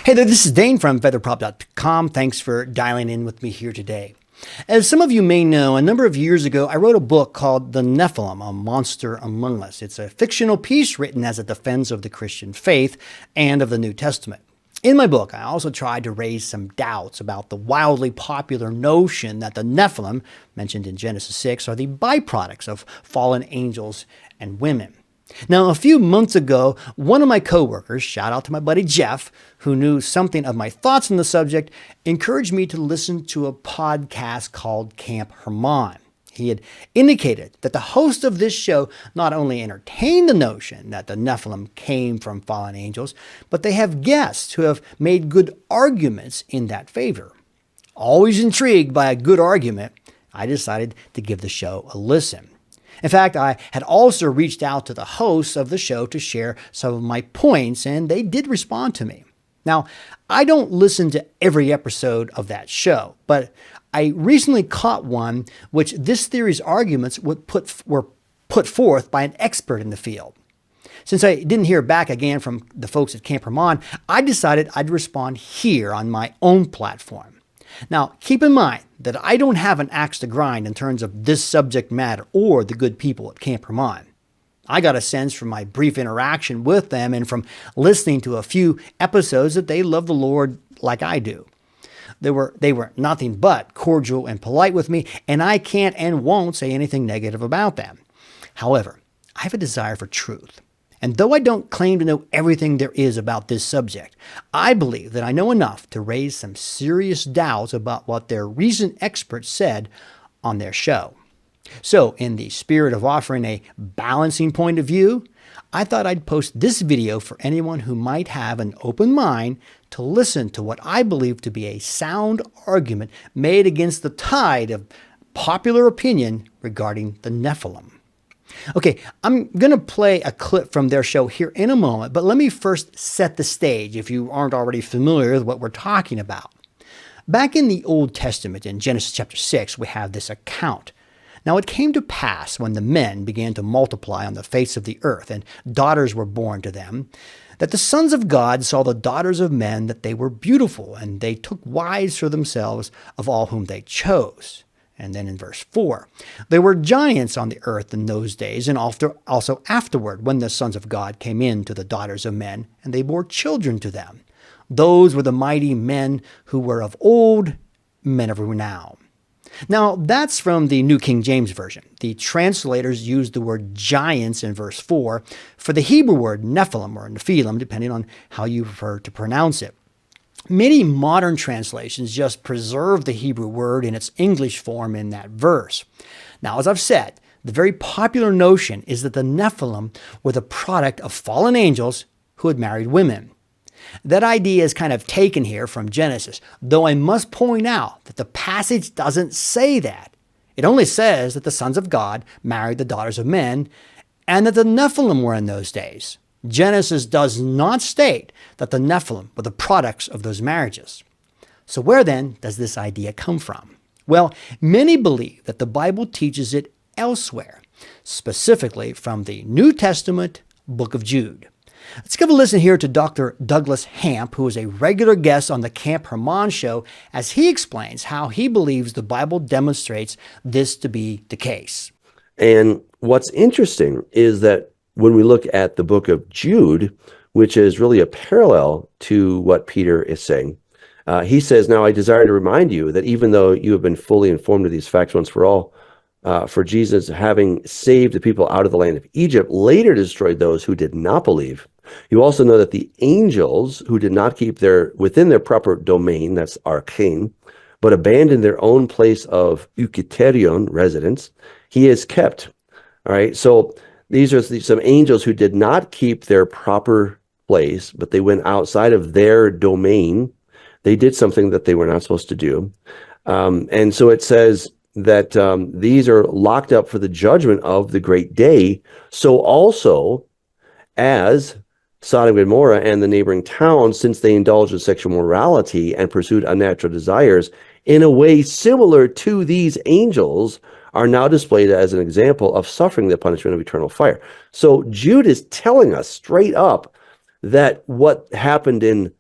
Hey there, this is Dane from featherprop.com. Thanks for dialing in with me here today. As some of you may know, a number of years ago, I wrote a book called The Nephilim, A Monster Among Us. It's a fictional piece written as a defense of the Christian faith and of the New Testament. In my book, I also tried to raise some doubts about the wildly popular notion that the Nephilim, mentioned in Genesis 6, are the byproducts of fallen angels and women. Now, a few months ago, one of my coworkers, shout out to my buddy Jeff, who knew something of my thoughts on the subject, encouraged me to listen to a podcast called Camp Hermon. He had indicated that the host of this show not only entertained the notion that the Nephilim came from fallen angels, but they have guests who have made good arguments in that favor. Always intrigued by a good argument, I decided to give the show a listen. In fact, I had also reached out to the hosts of the show to share some of my points, and they did respond to me. Now, I don't listen to every episode of that show, but I recently caught one which this theory's arguments were put forth by an expert in the field. Since I didn't hear back again from the folks at Camp Hermon, I decided I'd respond here on my own platform. Now, keep in mind that I don't have an axe to grind in terms of this subject matter or the good people at Camp Hermon. I got a sense from my brief interaction with them and from listening to a few episodes that they love the Lord like I do. They were nothing but cordial and polite with me, and I can't and won't say anything negative about them. However, I have a desire for truth. And though I don't claim to know everything there is about this subject, I believe that I know enough to raise some serious doubts about what their recent experts said on their show. So, in the spirit of offering a balancing point of view, I thought I'd post this video for anyone who might have an open mind to listen to what I believe to be a sound argument made against the tide of popular opinion regarding the Nephilim. Okay, I'm going to play a clip from their show here in a moment, but let me first set the stage if you aren't already familiar with what we're talking about. Back in the Old Testament, in Genesis chapter 6, we have this account. Now it came to pass when the men began to multiply on the face of the earth, and daughters were born to them, that the sons of God saw the daughters of men that they were beautiful, and they took wives for themselves of all whom they chose. And then in verse 4, there were giants on the earth in those days, and also afterward, when the sons of God came in to the daughters of men, and they bore children to them. Those were the mighty men who were of old, men of renown. Now, that's from the New King James Version. The translators used the word giants in verse 4 for the Hebrew word Nephilim or Nephilim, depending on how you prefer to pronounce it. Many modern translations just preserve the Hebrew word in its English form in that verse. Now, as I've said, the very popular notion is that the Nephilim were the product of fallen angels who had married women. That idea is kind of taken here from Genesis, though I must point out that the passage doesn't say that. It only says that the sons of God married the daughters of men and that the Nephilim were in those days. Genesis does not state that the Nephilim were the products of those marriages. So where then does this idea come from? Well, many believe that the Bible teaches it elsewhere, specifically from the New Testament Book of Jude. Let's give a listen here to Dr. Douglas Hamp, who is a regular guest on the Camp Hermon show, as he explains how he believes the Bible demonstrates this to be the case. And what's interesting is that when we look at the book of Jude, which is really a parallel to what Peter is saying, he says, "Now I desire to remind you that even though you have been fully informed of these facts once for all, for Jesus, having saved the people out of the land of Egypt, later destroyed those who did not believe. You also know that the angels who did not keep within their proper domain, that's archein, but abandoned their own place of eukiterion, residence, he is kept." All right, so these are some angels who did not keep their proper place, but they went outside of their domain. They did something that they were not supposed to do. And so it says that these are locked up for the judgment of the great day. So also as Sodom and Gomorrah and the neighboring towns, since they indulged in sexual morality and pursued unnatural desires in a way similar to these angels, are now displayed as an example of suffering the punishment of eternal fire. So Jude is telling us straight up that what happened in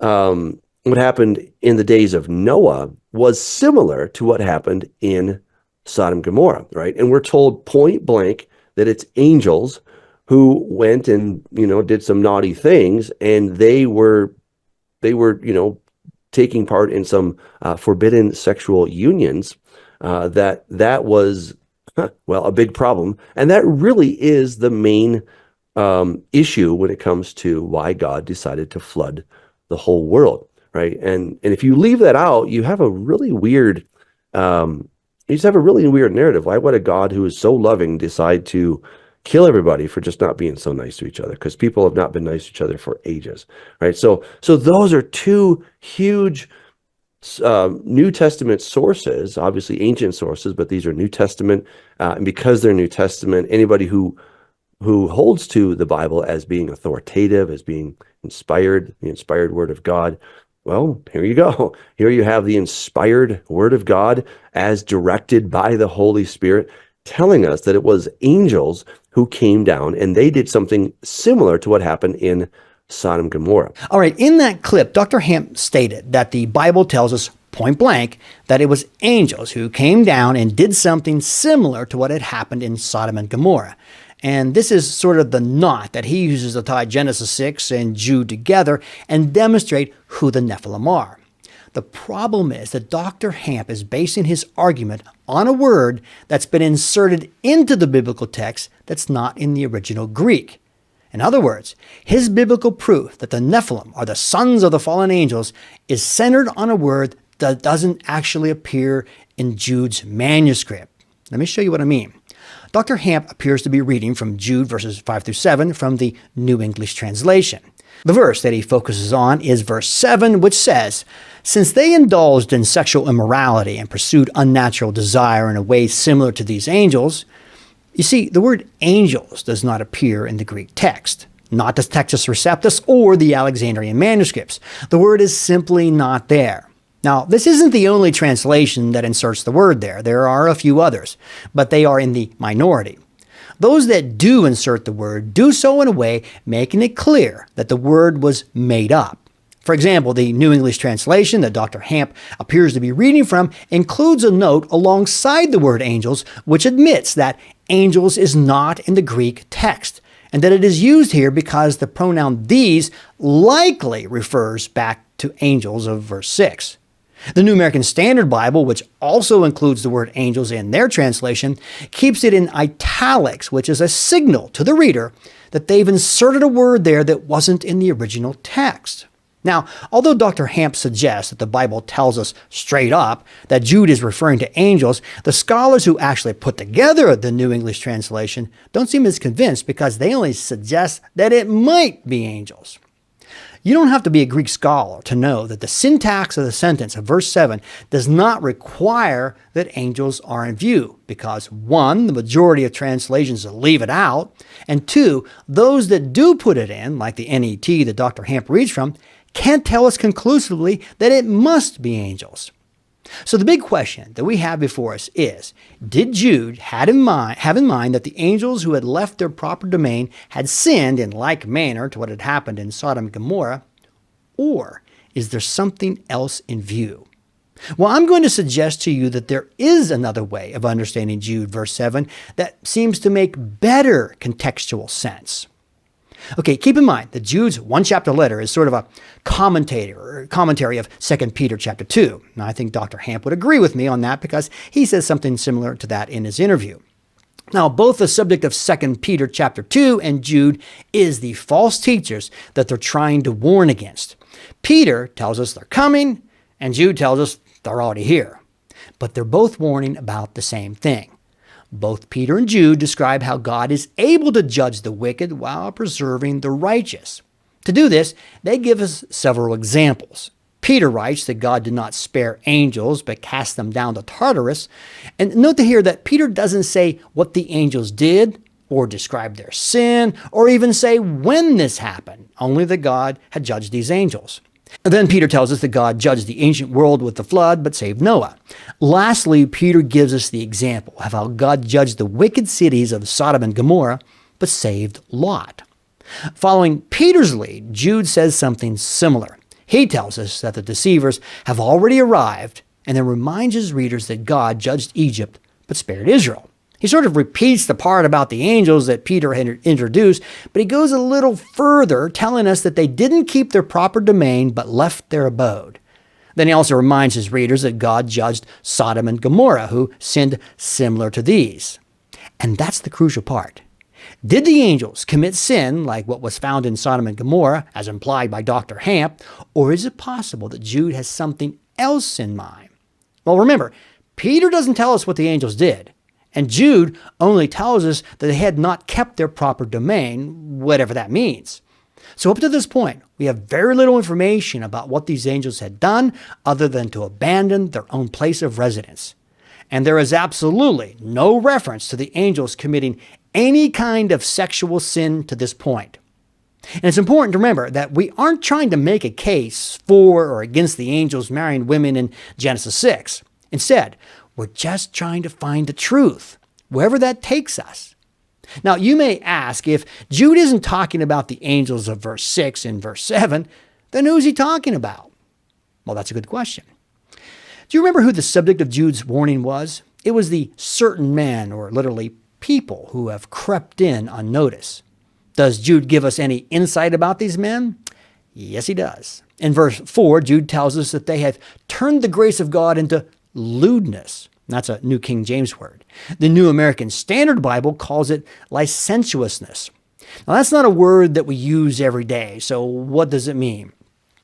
what happened in the days of Noah was similar to what happened in Sodom and Gomorrah, right? And we're told point blank that it's angels who went and, did some naughty things, and they were, taking part in some forbidden sexual unions. That was, well, a big problem. And that really is the main issue when it comes to why God decided to flood the whole world, right? And if you leave that out, you have a really weird, narrative. Why would a God who is so loving decide to kill everybody for just not being so nice to each other? Because people have not been nice to each other for ages, right? So those are two huge New Testament sources, obviously ancient sources, but these are New Testament, and because they're New Testament, anybody who holds to the Bible as being authoritative, as being inspired, the inspired Word of God, well, here you go. Here you have the inspired Word of God as directed by the Holy Spirit, telling us that it was angels who came down and they did something similar to what happened in Sodom and Gomorrah. All right, in that clip, Dr. Hamp stated that the Bible tells us point blank that it was angels who came down and did something similar to what had happened in Sodom and Gomorrah. And this is sort of the knot that he uses to tie Genesis 6 and Jude together and demonstrate who the Nephilim are. The problem is that Dr. Hamp is basing his argument on a word that's been inserted into the biblical text that's not in the original Greek. In other words, his biblical proof that the Nephilim are the sons of the fallen angels is centered on a word that doesn't actually appear in Jude's manuscript. Let me show you what I mean. Dr. Hamp appears to be reading from Jude verses 5 through 7 from the New English Translation. The verse that he focuses on is verse 7, which says, "Since they indulged in sexual immorality and pursued unnatural desire in a way similar to these angels." You see, the word angels does not appear in the Greek text, not the Textus Receptus or the Alexandrian manuscripts. The word is simply not there. Now, this isn't the only translation that inserts the word there. There are a few others, but they are in the minority. Those that do insert the word do so in a way making it clear that the word was made up. For example, the New English Translation that Dr. Hamp appears to be reading from includes a note alongside the word angels, which admits that angels is not in the Greek text, and that it is used here because the pronoun these likely refers back to angels of verse 6. The New American Standard Bible, which also includes the word angels in their translation, keeps it in italics, which is a signal to the reader that they've inserted a word there that wasn't in the original text. Now, although Dr. Hamp suggests that the Bible tells us straight up that Jude is referring to angels, the scholars who actually put together the New English Translation don't seem as convinced because they only suggest that it might be angels. You don't have to be a Greek scholar to know that the syntax of the sentence of verse 7 does not require that angels are in view because 1, the majority of translations leave it out, and 2, those that do put it in, like the NET that Dr. Hamp reads from, can't tell us conclusively that it must be angels. So the big question that we have before us is, did Jude have in mind that the angels who had left their proper domain had sinned in like manner to what had happened in Sodom and Gomorrah, or is there something else in view? Well, I'm going to suggest to you that there is another way of understanding Jude verse 7 that seems to make better contextual sense. Okay, keep in mind that Jude's one-chapter letter is sort of a commentary of 2 Peter chapter 2. Now, I think Dr. Hamp would agree with me on that because he says something similar to that in his interview. Now, both the subject of 2 Peter chapter 2 and Jude is the false teachers that they're trying to warn against. Peter tells us they're coming, and Jude tells us they're already here. But they're both warning about the same thing. Both Peter and Jude describe how God is able to judge the wicked while preserving the righteous. To do this, they give us several examples. Peter writes that God did not spare angels, but cast them down to Tartarus. And note here that Peter doesn't say what the angels did, or describe their sin, or even say when this happened, only that God had judged these angels. Then Peter tells us that God judged the ancient world with the flood, but saved Noah. Lastly, Peter gives us the example of how God judged the wicked cities of Sodom and Gomorrah, but saved Lot. Following Peter's lead, Jude says something similar. He tells us that the deceivers have already arrived and then reminds his readers that God judged Egypt but spared Israel. He sort of repeats the part about the angels that Peter had introduced, but he goes a little further, telling us that they didn't keep their proper domain but left their abode. Then he also reminds his readers that God judged Sodom and Gomorrah, who sinned similar to these. And that's the crucial part. Did the angels commit sin like what was found in Sodom and Gomorrah, as implied by Dr. Hamp, or is it possible that Jude has something else in mind? Well, remember, Peter doesn't tell us what the angels did, and Jude only tells us that they had not kept their proper domain, whatever that means. So up to this point, we have very little information about what these angels had done other than to abandon their own place of residence. And there is absolutely no reference to the angels committing any kind of sexual sin to this point. And it's important to remember that we aren't trying to make a case for or against the angels marrying women in Genesis 6. Instead, we're just trying to find the truth, wherever that takes us. Now, you may ask, if Jude isn't talking about the angels of verse 6 and verse 7, then who's he talking about? Well, that's a good question. Do you remember who the subject of Jude's warning was? It was the certain men, or literally people, who have crept in unnoticed. Does Jude give us any insight about these men? Yes, he does. In verse 4, Jude tells us that they have turned the grace of God into lewdness. That's a New King James word. The New American Standard Bible calls it licentiousness. Now, that's not a word that we use every day, so what does it mean?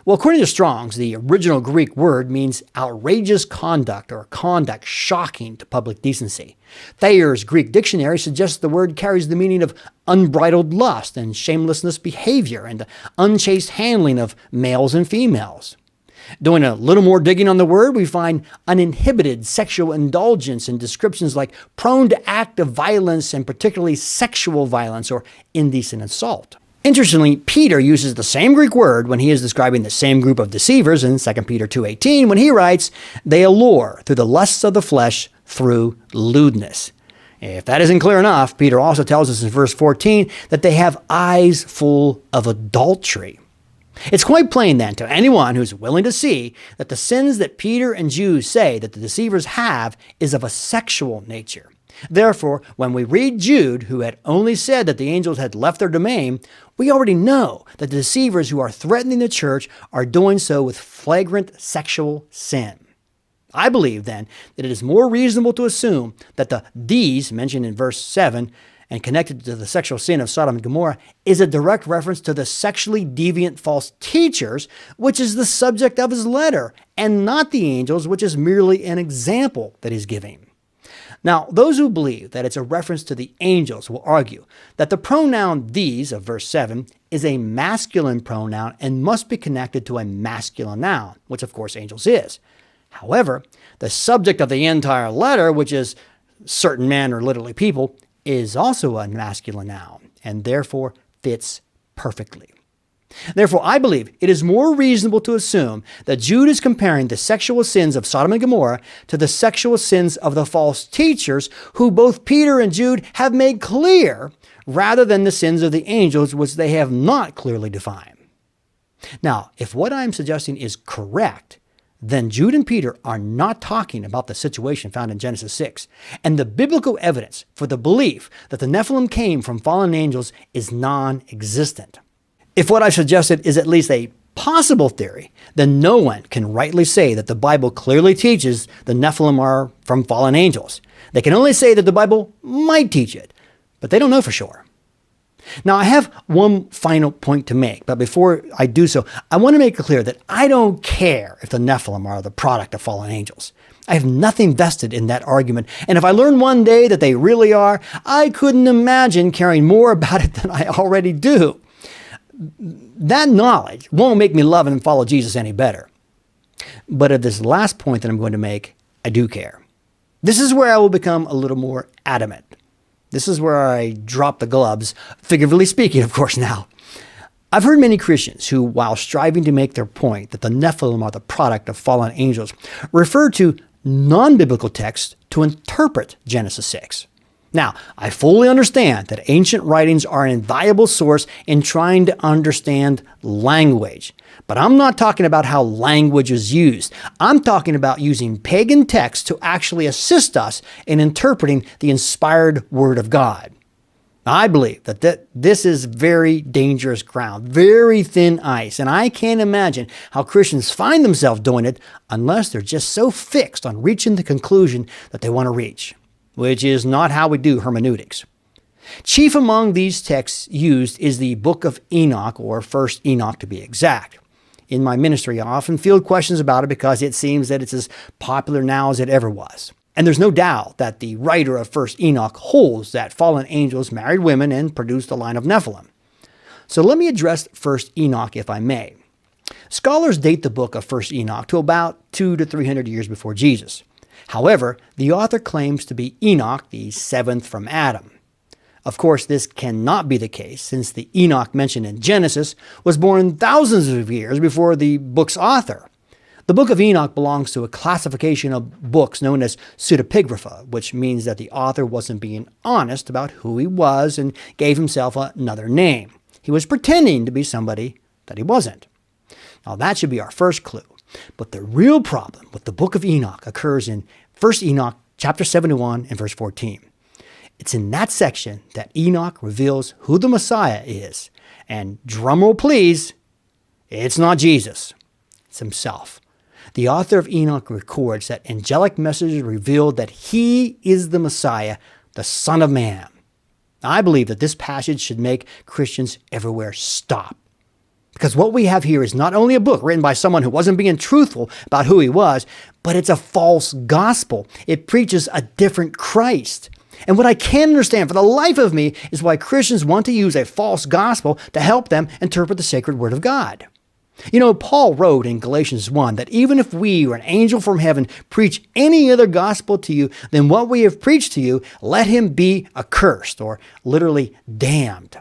Well, according to Strong's, the original Greek word means outrageous conduct or conduct shocking to public decency. Thayer's Greek dictionary suggests the word carries the meaning of unbridled lust and shamelessness behavior and the unchaste handling of males and females. Doing a little more digging on the word, we find uninhibited sexual indulgence in descriptions like prone to active violence and particularly sexual violence or indecent assault. Interestingly, Peter uses the same Greek word when he is describing the same group of deceivers in 2 Peter 2:18 when he writes, "They allure through the lusts of the flesh through lewdness." If that isn't clear enough, Peter also tells us in verse 14 that they have eyes full of adultery. It's quite plain then to anyone who's willing to see that the sins that Peter and Jude say that the deceivers have is of a sexual nature. Therefore, when we read Jude, who had only said that the angels had left their domain, we already know that the deceivers who are threatening the church are doing so with flagrant sexual sin. I believe then that it is more reasonable to assume that the "these" mentioned in verse 7 and connected to the sexual sin of Sodom and Gomorrah is a direct reference to the sexually deviant false teachers, which is the subject of his letter, and not the angels, which is merely an example that he's giving. Now, those who believe that it's a reference to the angels will argue that the pronoun "these" of verse 7 is a masculine pronoun and must be connected to a masculine noun, which of course angels is. However, the subject of the entire letter, which is certain men or literally people, is also a masculine noun and therefore fits perfectly. Therefore, I believe it is more reasonable to assume that Jude is comparing the sexual sins of Sodom and Gomorrah to the sexual sins of the false teachers who both Peter and Jude have made clear, rather than the sins of the angels which they have not clearly defined. Now, if what I'm suggesting is correct, then Jude and Peter are not talking about the situation found in Genesis 6, and the biblical evidence for the belief that the Nephilim came from fallen angels is non-existent. If what I've suggested is at least a possible theory, then no one can rightly say that the Bible clearly teaches the Nephilim are from fallen angels. They can only say that the Bible might teach it, but they don't know for sure. Now, I have one final point to make, but before I do so, I want to make it clear that I don't care if the Nephilim are the product of fallen angels. I have nothing vested in that argument, and if I learn one day that they really are, I couldn't imagine caring more about it than I already do. That knowledge won't make me love and follow Jesus any better. But at this last point that I'm going to make, I do care. This is where I will become a little more adamant. This is where I drop the gloves, figuratively speaking, of course, now. I've heard many Christians who, while striving to make their point that the Nephilim are the product of fallen angels, refer to non-biblical texts to interpret Genesis 6. Now, I fully understand that ancient writings are an invaluable source in trying to understand language. But I'm not talking about how language is used. I'm talking about using pagan texts to actually assist us in interpreting the inspired Word of God. I believe that this is very dangerous ground, very thin ice, and I can't imagine how Christians find themselves doing it unless they're just so fixed on reaching the conclusion that they want to reach, which is not how we do hermeneutics. Chief among these texts used is the Book of Enoch, or 1st Enoch to be exact. In my ministry, I often field questions about it because it seems that it's as popular now as it ever was. And there's no doubt that the writer of 1st Enoch holds that fallen angels married women and produced a line of Nephilim. So let me address 1st Enoch if I may. Scholars date the book of 1st Enoch to about 200 to 300 years before Jesus. However, the author claims to be Enoch, the seventh from Adam. Of course, this cannot be the case, since the Enoch mentioned in Genesis was born thousands of years before the book's author. The Book of Enoch belongs to a classification of books known as pseudepigrapha, which means that the author wasn't being honest about who he was and gave himself another name. He was pretending to be somebody that he wasn't. Now that should be our first clue. But the real problem with the Book of Enoch occurs in 1st Enoch chapter 71 and verse 14. It's in that section that Enoch reveals who the Messiah is. And drumroll please, it's not Jesus. It's himself. The author of Enoch records that angelic messages revealed that he is the Messiah, the Son of Man. I believe that this passage should make Christians everywhere stop. Because what we have here is not only a book written by someone who wasn't being truthful about who he was, but it's a false gospel. It preaches a different Christ. And what I can't understand for the life of me is why Christians want to use a false gospel to help them interpret the sacred Word of God. You know, Paul wrote in Galatians 1 that even if we or an angel from heaven preach any other gospel to you than what we have preached to you, let him be accursed, or literally damned.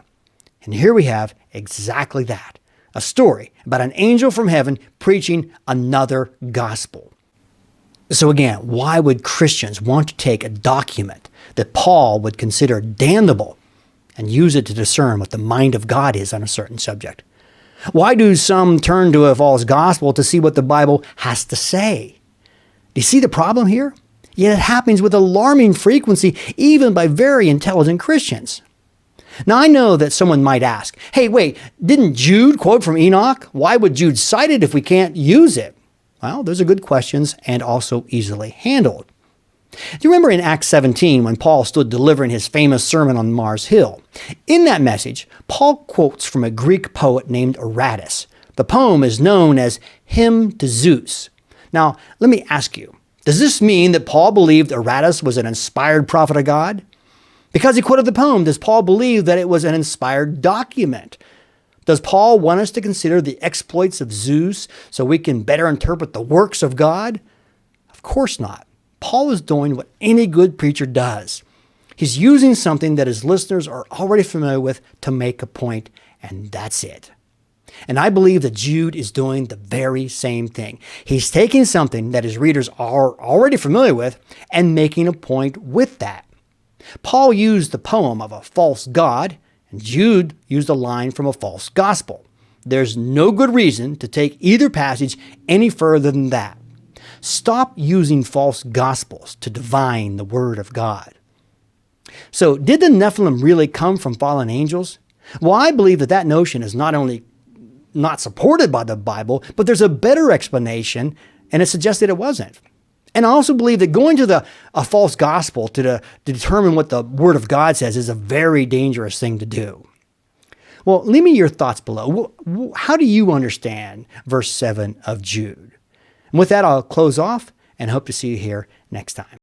And here we have exactly that. A story about an angel from heaven preaching another gospel. So again, why would Christians want to take a document that Paul would consider damnable and use it to discern what the mind of God is on a certain subject? Why do some turn to a false gospel to see what the Bible has to say? Do you see the problem here? Yet it happens with alarming frequency, even by very intelligent Christians. Now, I know that someone might ask, hey, wait, didn't Jude quote from Enoch? Why would Jude cite it if we can't use it? Well, those are good questions and also easily handled. Do you remember in Acts 17 when Paul stood delivering his famous sermon on Mars Hill? In that message, Paul quotes from a Greek poet named Aratus. The poem is known as Hymn to Zeus. Now, let me ask you, does this mean that Paul believed Aratus was an inspired prophet of God? Because he quoted the poem, does Paul believe that it was an inspired document? Does Paul want us to consider the exploits of Zeus so we can better interpret the works of God? Of course not. Paul is doing what any good preacher does. He's using something that his listeners are already familiar with to make a point, and that's it. And I believe that Jude is doing the very same thing. He's taking something that his readers are already familiar with and making a point with that. Paul used the poem of a false god, and Jude used a line from a false gospel. There's no good reason to take either passage any further than that. Stop using false gospels to divine the Word of God. So, did the Nephilim really come from fallen angels? Well, I believe that notion is not only not supported by the Bible, but there's a better explanation, and it suggests that it wasn't. And I also believe that going to a false gospel to determine what the Word of God says is a very dangerous thing to do. Well, leave me your thoughts below. How do you understand verse 7 of Jude? And with that, I'll close off and hope to see you here next time.